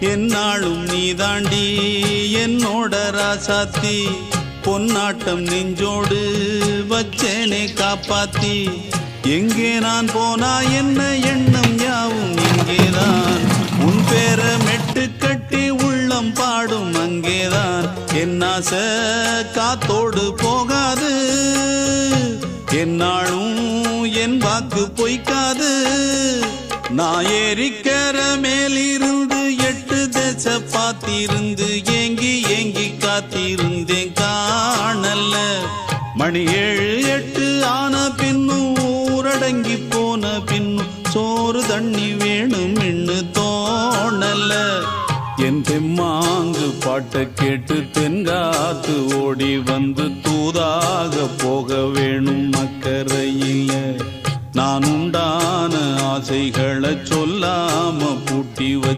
என்னாலும் நீதாண்டி என்னோட ராசாத்தி பொன்னாட்டம் நெஞ்சோடு வச்சேனே காப்பாத்தி எங்கே நான் போனா என்ன எண்ணம் யாவும் இங்கேதான் உன் பேர மெட்டு கட்டி உள்ளம் பாடும் அங்கேதான் என் ஆசை காத்தோடு போகாது என்னாலும் என் வாக்கு பொய்க்காது நான் ஏறிக்கிற மேலிருந்து 8 தேச பார்த்திருந்து ஏங்கி ஏங்கி காத்திருந்தேன் காணல மணி 7 8 ஆன பின்னும் ஊரடங்கி போன பின்னும் சோறு தண்ணி வேணும் இன்னு தோணல என் தெம்மாங்கு பாட்டை கேட்டு தென்காத்து ஓடி வந்து தூதாக போக வேணும் அக்கறையில நான் உண்டான ஆசைகளை சொல்லாம பூட்டி